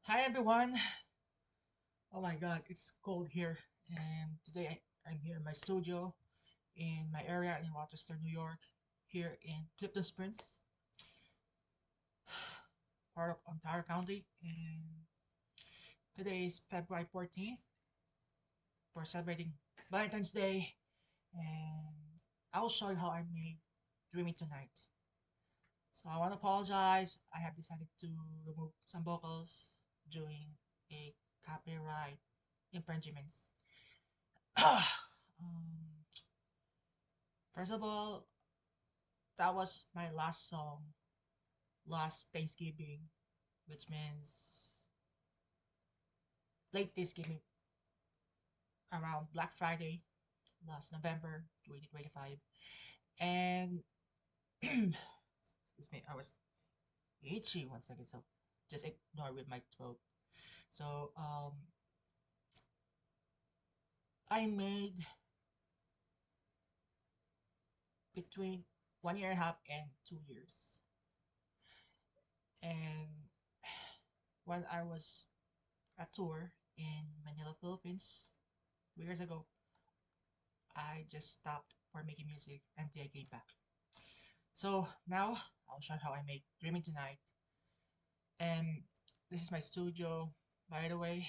Hi everyone. Oh my god, it's cold here. And today I'm here in my studio in my area in Rochester, New York, here in Clifton Springs, part of Ontario County. And today is February 14th. We're celebrating Valentine's Day. And I'll show you how I made Dreaming Tonight. So I want to apologize. I have decided to remove some vocals during a copyright infringements. First of all, that was my last song, last Thanksgiving, which means late Thanksgiving, around Black Friday, last November 2025. And excuse me, I was itchy 1 second, so just ignore with my throat. So I made between 1 year and a half and 2 years. And when I was at tour in Manila, Philippines, 2 years ago, I just stopped for making music until I came back. So now I'll show you how I make Dreaming Tonight. And this is my studio. By the way,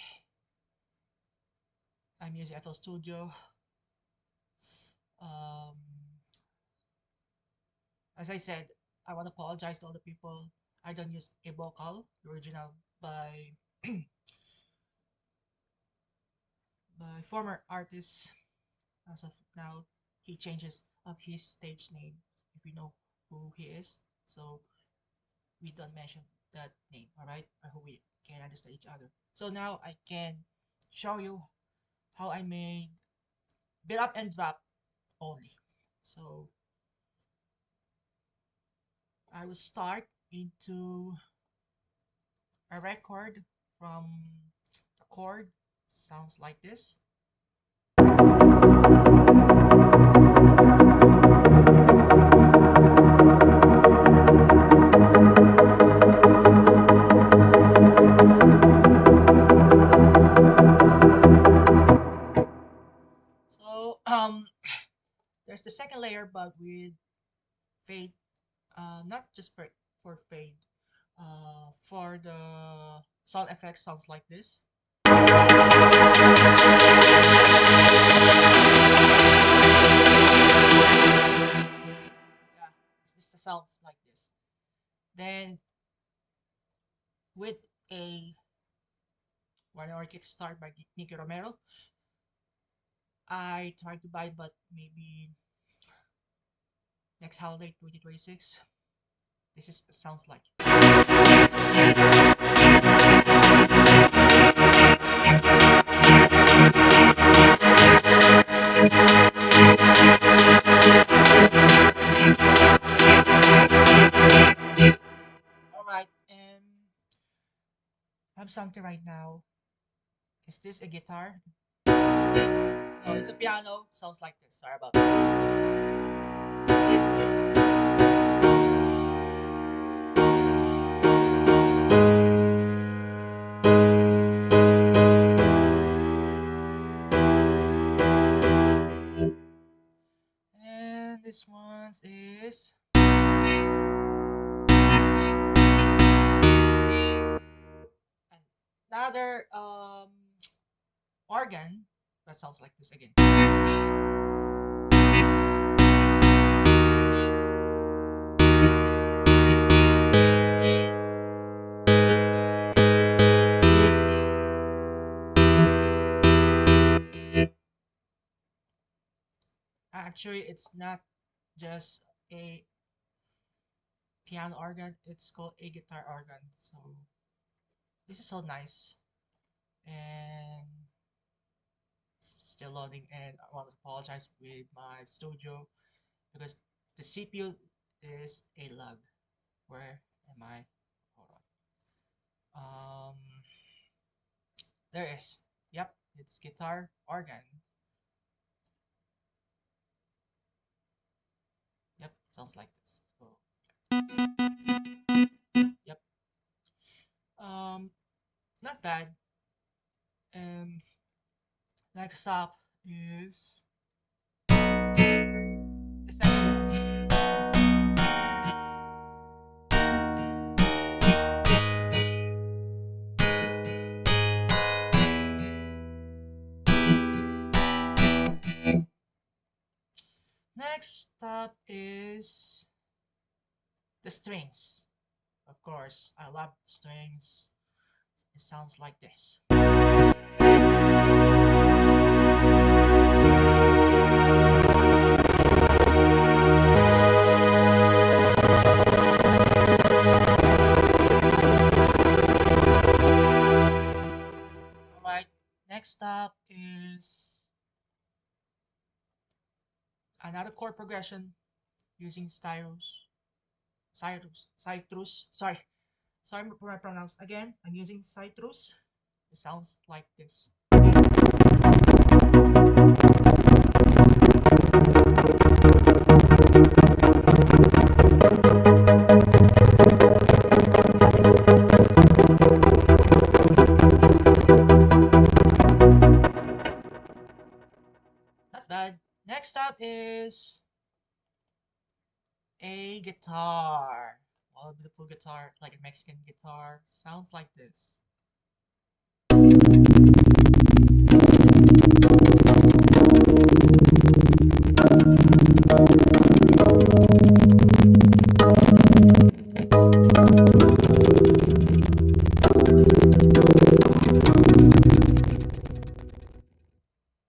I'm using FL Studio. Um, as I said, I want to apologize to all the people. I don't use a vocal, the original by by former artist. As of now, he changes up his stage name if you know who he is. So we don't mention that name, all right? I hope we can understand each other. So now I can show you how I made build up and drop only. So I will start into a record from the chord. Sounds like this. So there's the second layer, but with fade, not just for fade. For the sound effects, sounds like this. Yeah, this the sounds like this. Then with a one hour kickstart by Nicky Romero, I tried to buy, but maybe next holiday 2026. This is sounds like. All right, and I have something right now. Is this a guitar? No, it's a piano. Sounds like this. Sorry about that. And this one is another organ that sounds like this again. Actually, it's not just a piano organ, it's called a guitar organ. So this is so nice. And still loading, and I want to apologize with my studio because the CPU is a lug. Where am I? Hold on. There is. Yep, it's guitar organ. Yep, sounds like this. So, yep. Um, not Next up is the second one. Next up is the strings. Of course, I love strings. It sounds like this. Alright, next up is another chord progression using citrus. Sorry for my pronounce again. I'm using citrus. It sounds like this. Not bad. Next up is a guitar. Well, a beautiful guitar, like a Mexican guitar. Sounds like this.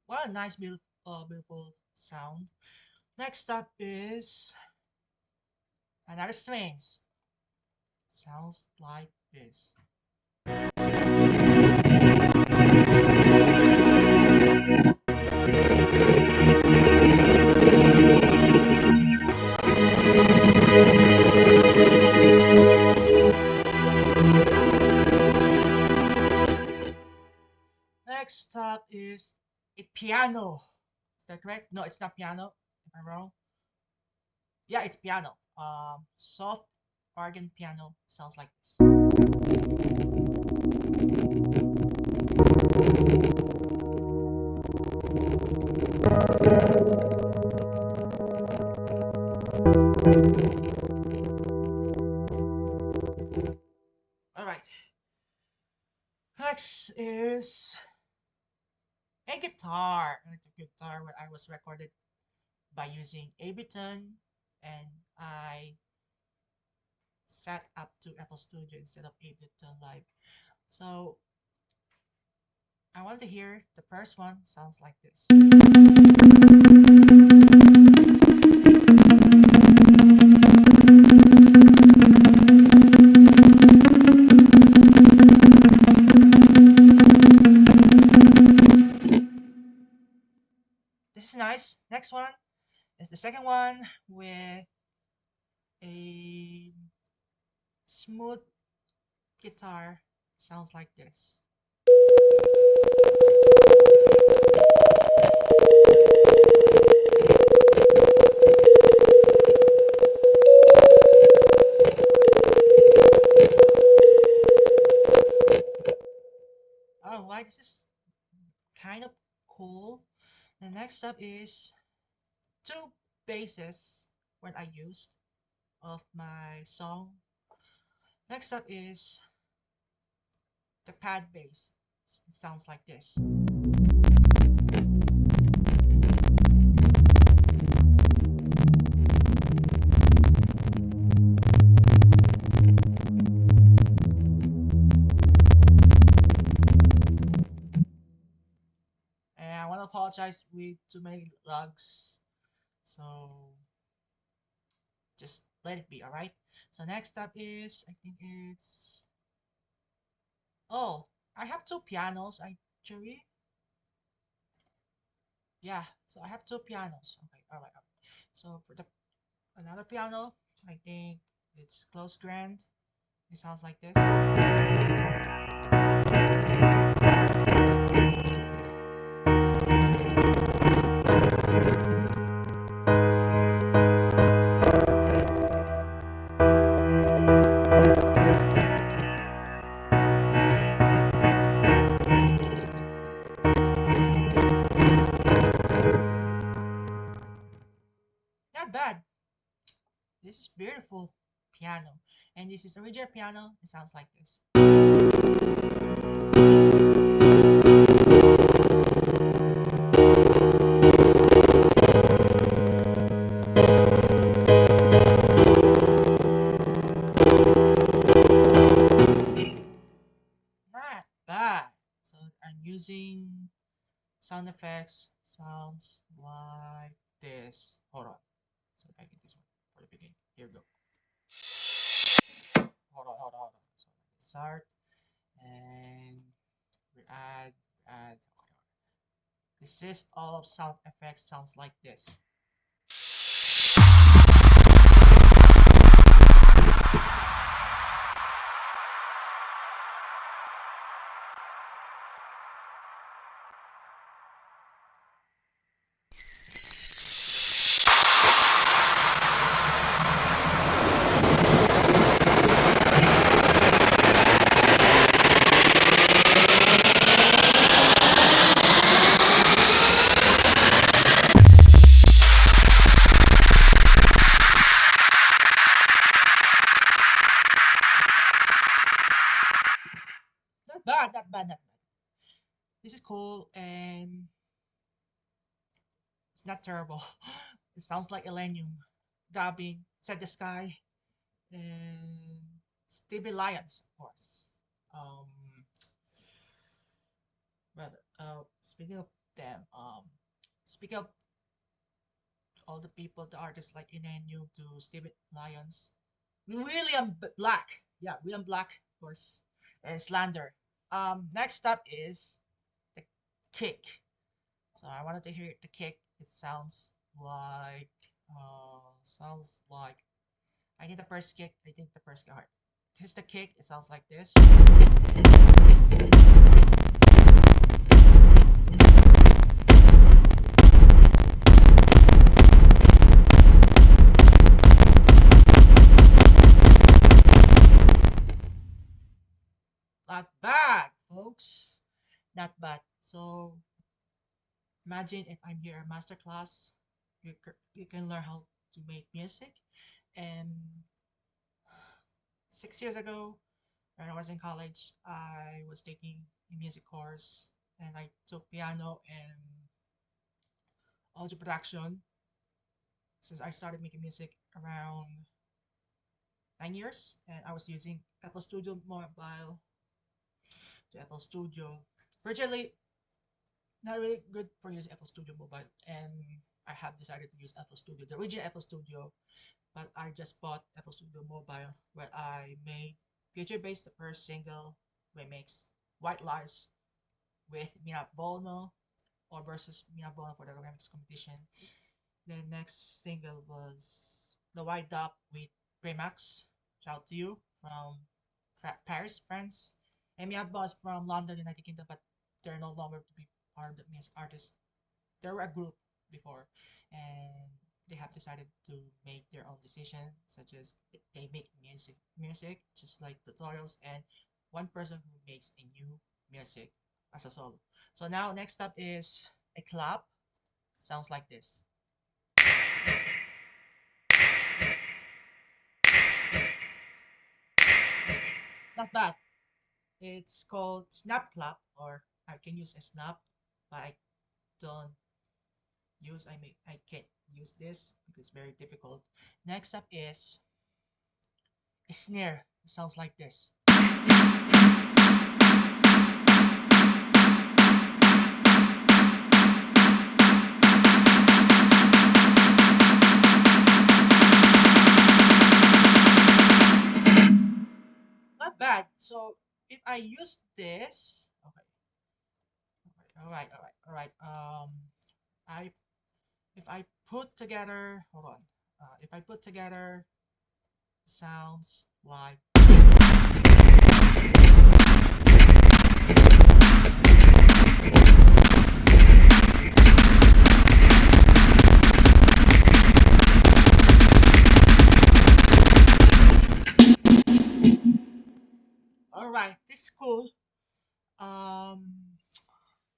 Well, nice, beautiful sound. Next up is another strings. Sounds like this. Next up is a piano. Is that correct? No, it's not piano. Am I wrong? Yeah, it's piano. Soft organ piano sounds like this. All right. Next is a guitar. Electric guitar where I was recorded by using Ableton, and I set up to FL Studio instead of Ableton Live. So I want to hear the first one. Sounds like this. This is nice. Next one is the second one with a smooth guitar. Sounds like this. Alright, this is kind of cool. The next up is two basses what I used of my song. Next up is the pad bass. It sounds like this. And I want to apologize with too many lugs, so just let it be, alright? So next up is, I think it's, oh, I have two pianos actually. Yeah, so I have two pianos. Okay, alright. So for the another piano, I think it's close grand. It sounds like this. this beautiful piano. And this is original piano. It sounds like this. Not bad. So I'm using sound effects. Sounds like this. Hold on. So I get this one for the beginning. Here we go. Hold on. So start and we add. This is all of sound effects sounds like this. Not bad. This is cool and it's not terrible. It sounds like Elenium dubbing Set the Sky and Stevie Lions, of course. Um, speaking of them, speaking of all the people, the artists like Elenium to Stevie Lions, Black, yeah, William Black, of course, and Slander. Next up is the kick. So I wanted to hear the kick. It sounds like I need the first kick. I think the first kick. Alright. This is the kick. It sounds like this. Not bad, folks. Not bad. So imagine if I'm here a master class, you can learn how to make music. And 6 years ago, when I was in college, I was taking a music course and I took piano and audio production since I started making music around 9 years and I was using Apple Studio Mobile to Apple Studio. Originally, not really good for using Apple Studio Mobile and I have decided to use Apple Studio, the original Apple Studio, but I just bought Apple Studio Mobile where I made future-based the first single remix White Lies with Mina Bono or versus Mina Bono for the remix competition. The next single was The White Dot with Premax, Shout to You from Paris, France. And Mina Bono is from London, United Kingdom, but they're no longer to be part of the music artists. They were a group before, and they have decided to make their own decision, such as they make music just like tutorials, and one person who makes a new music as a solo. So now next up is a clap. Sounds like this. Not bad. It's called snap clap, or I can use a snap, but don't I can't use this because it's very difficult. Next up is a snare. It sounds like this. Not bad. So if I use this, okay, all right. I if I put together, hold on. If I put together, sounds like. All right, this is cool. Um,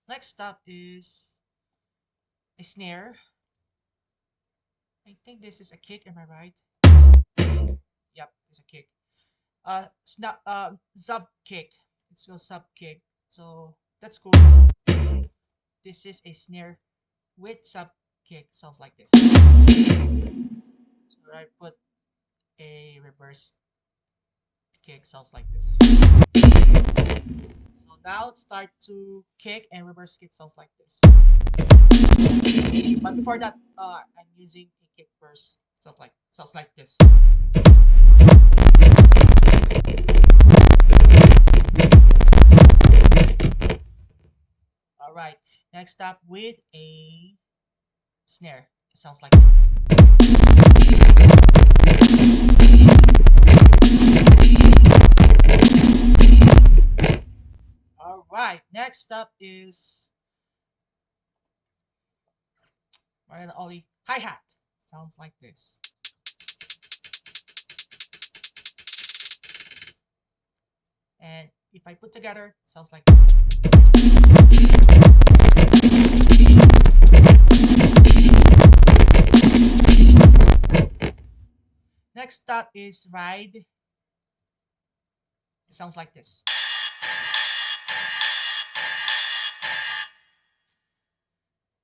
Next up is a snare. I think this is a kick. Am I right? Yep, it's a kick. Snap. Sub kick. It's called sub kick. So that's cool. This is a snare with sub kick. Sounds like this. So I put a reverse kick. Sounds like this. So now start to kick and reverse kick. Sounds like this. But before that, I'm using a kick first. Sounds like this. All right. Next up with a snare. It sounds like this. All right. Next up is Mariana Oli hi hat. Sounds like this. And if I put together, sounds like this. Next up is ride. It sounds like this.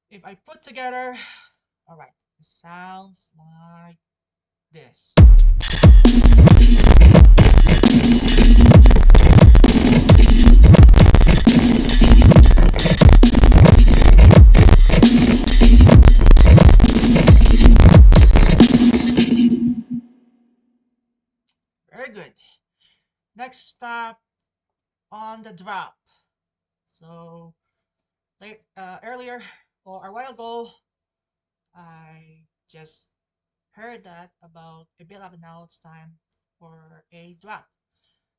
If I put together, all right, it sounds like this. Very good. Next stop on the drop. So earlier or a while ago, I just heard that about a bit of now it's time for a drop.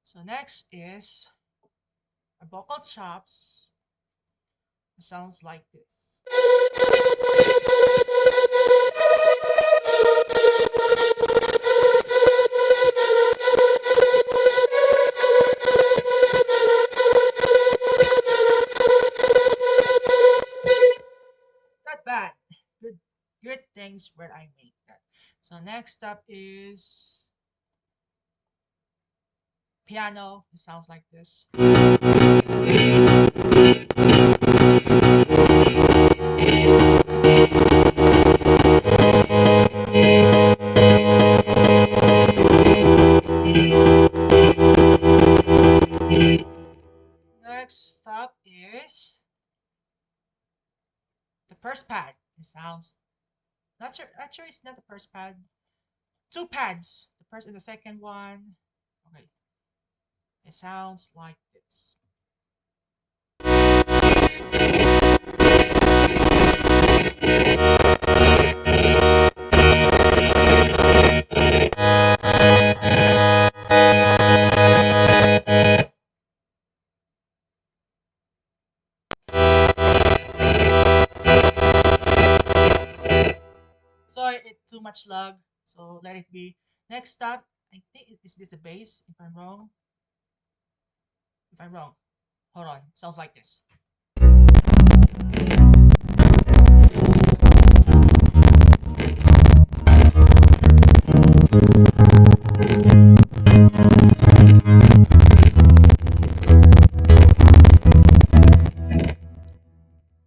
So next is a vocal chops. It sounds like this. Not bad. Good things where I make that. So next up is piano. It sounds like this. Next up is the first pad. It sounds not sure. Actually, it's not the first pad. Two pads. The first and the second one. Okay. It sounds like this. Sorry, it's too much lug, so let it be. Next up, I think is this the bass? If I'm wrong, hold on. Sounds like this.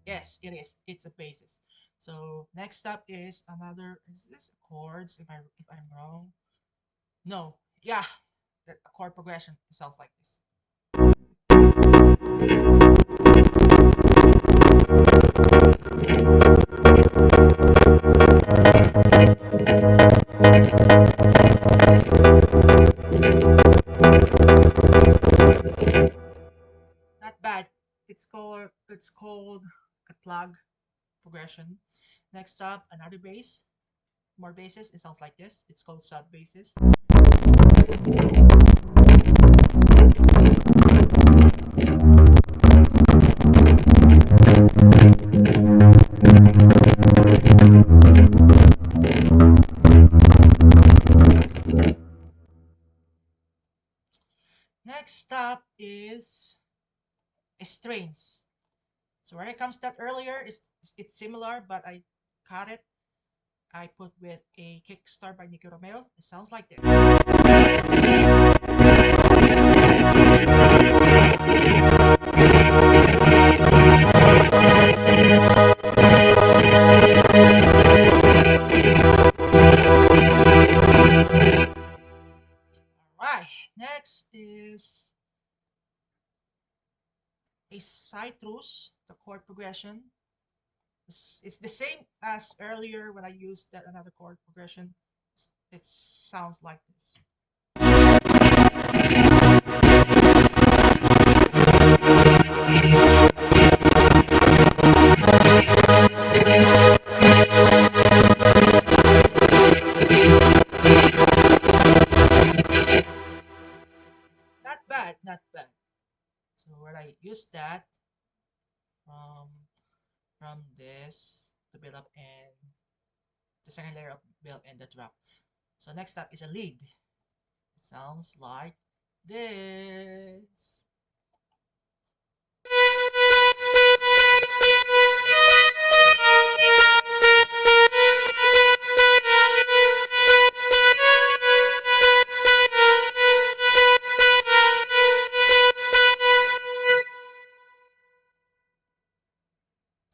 Yes, it is. It's a basis. So next up is another. Is this chords? If I'm wrong, no. Yeah, the chord progression. It sounds like this. Not bad. It's called a plug progression. Next up, another bass. More basses. It sounds like this. It's called sub basses. Next up is strains. So where it comes that earlier is it's similar, but I cut it. I put with a Kickstart by Romero. It sounds like this. Alright, next is a citrus, the chord progression. It's the same as earlier when I used that another chord progression. It sounds like this. Not bad, not bad. So when I use that from from this to build up and the second layer of build up and the drop. So next up is a lead. It sounds like this.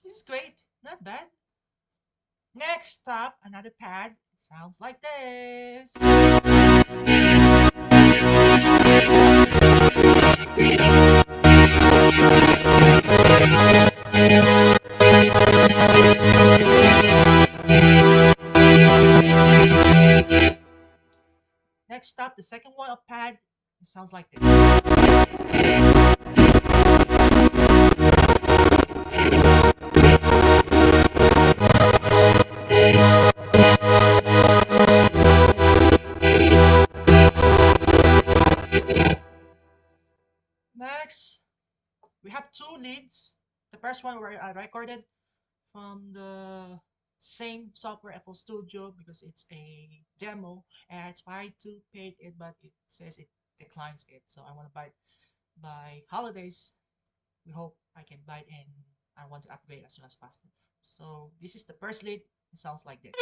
This is great, not bad. Next up, another pad. It sounds like this. Next up, the second one of pad. It sounds like this. Next, we have two leads. The first one where I recorded from the same software FL Studio because it's a demo and I tried to pay it but it says it declines it. So I want to buy it by holidays. We hope I can buy it and I want to upgrade as soon as possible. So this is the first lead. It sounds like this.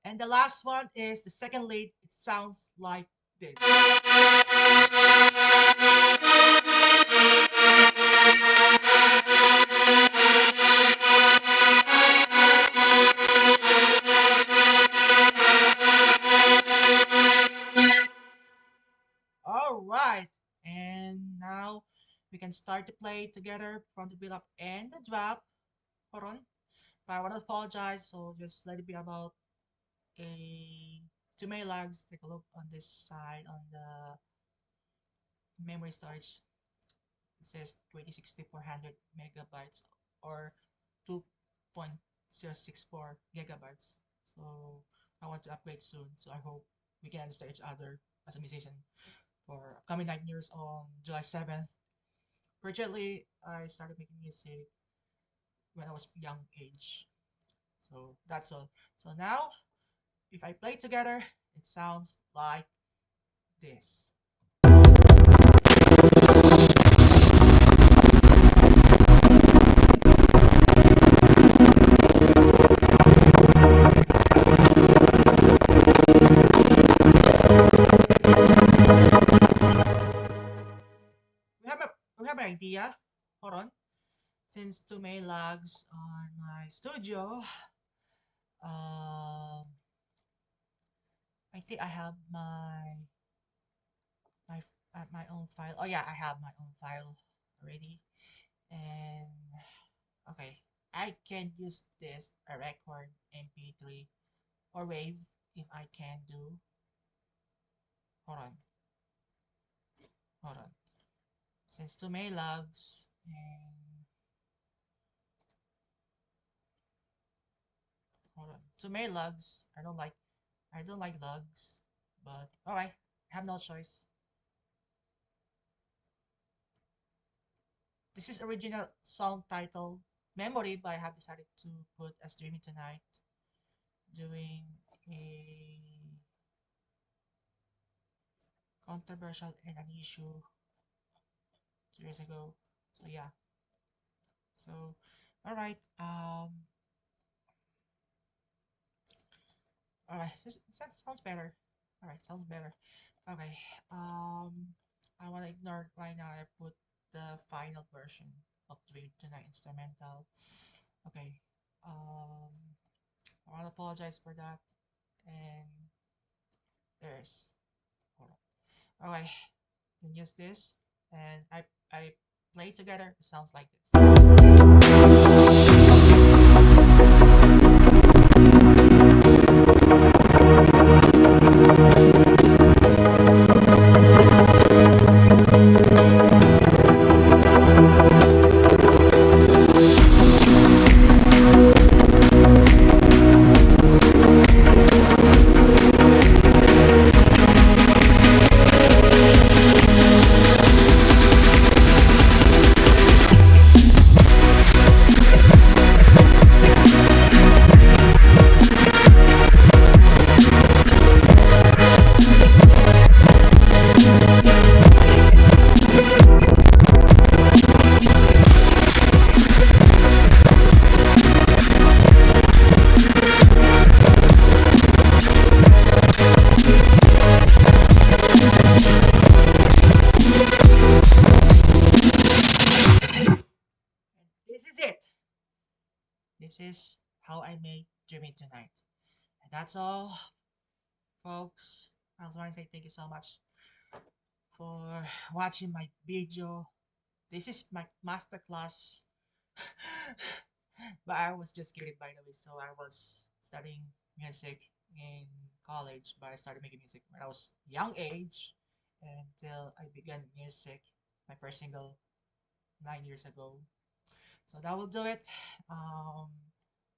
And the last one is the second lead. It sounds like this. All right. And now we can start to play together from the build up and the drop. Hold on. But I want to apologize. So just let it be about a too many lags. Take a look on this side on the memory storage. It says 2060 400 megabytes or 2.064 gigabytes. So I want to upgrade soon. So I hope we can understand each other as a musician for upcoming 9 years on July 7th. Originally, I started making music when I was young age. So that's all. So now, if I play together, it sounds like this. We have an idea. Hold on. Since too many lags on my studio, um, I think I have my own file. Oh yeah, I have my own file already. And okay, I can use this a record MP3 or wave if I can do. Hold on, hold on. Since too many lags and hold on, too many lags. I don't like lags, but alright, I have no choice. This is original song title Memory, but I have decided to put as Dreaming Tonight doing a controversial and an issue 2 years ago. So yeah. So all right. All right. Sounds better. All right. Sounds better. Okay. I want to ignore right now. I put the final version of Dream Tonight instrumental. Okay. Um, I want to apologize for that. And there's. Hold on. Okay. You can use this, and I play together. It sounds like this. This is it. This is how I made Dreaming Tonight. And that's all, folks. I just want to say thank you so much for watching my video. This is my masterclass. But I was just kidding, by the way. So I was studying music in college, but I started making music when I was young age until I began music, my first single 9 years ago. So that will do it.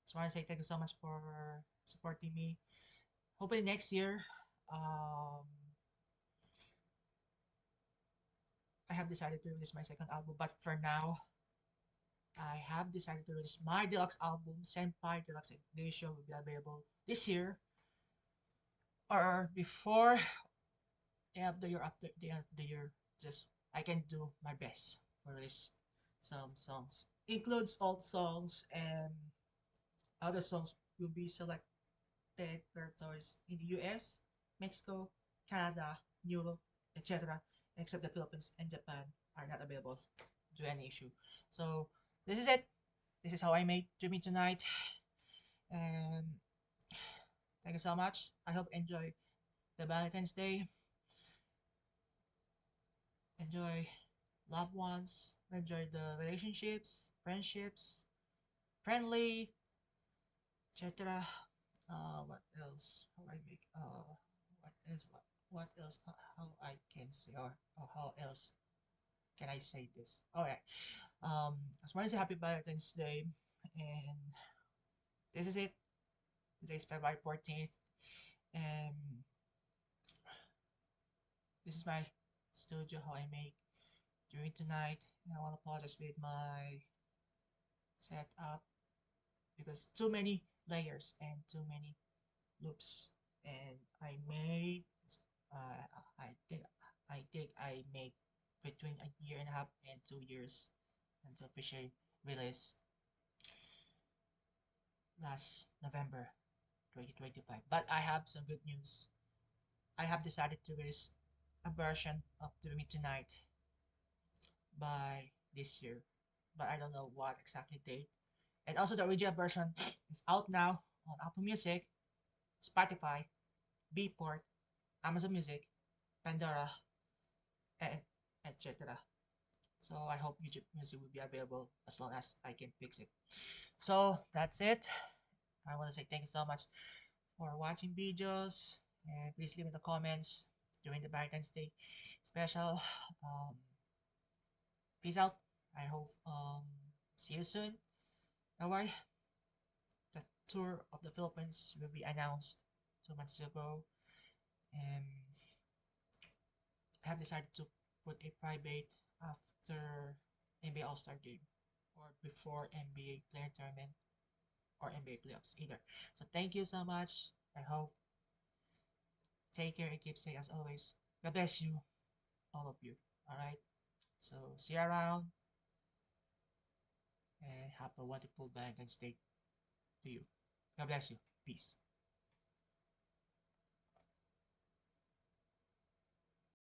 Just want to say thank you so much for supporting me. Hopefully next year, um, I have decided to release my second album. But for now, I have decided to release my deluxe album, Senpai Deluxe Edition, will be available this year or before the end of the year. After the end of the year, just I can do my best for release some songs. Includes old songs and other songs will be selected territories in the US, Mexico, Canada, Europe, etc., except the Philippines and Japan are not available due to any issue. So this is it. This is how I made Dreaming Tonight. And thank you so much. I hope you enjoy the Valentine's Day. Enjoy loved ones. Enjoy the relationships, friendships, friendly, etc. What else? How I make? What else? What else? How I can say or how else can I say this? All right. I just want to say Happy Valentine's Day, and this is it. Today's February 14th, and this is my studio how I make during tonight. And I want to apologize with my setup because too many layers and too many loops, and uh, I think I made between a year and a half and 2 years until officially released last November 2025. But I have some good news. I have decided to release a version of Do Me Tonight by this year, but I don't know what exactly date. And also the original version is out now on Apple Music, Spotify, Beatport, Amazon Music, Pandora, and etc. So I hope YouTube Music will be available as long as I can fix it. So that's it. I want to say thank you so much for watching videos, and please leave in the comments during the Valentine's Day special. Um, Peace out. I hope see you soon. Don't worry, the tour of the Philippines will be announced 2 months ago, and I have decided to put a private after NBA All Star game or before NBA player tournament or NBA playoffs either. So thank you so much. I hope take care and keep safe as always. God bless you, all of you. All right. So see you around and have a wonderful Valentine's Day to you. God bless you. Peace.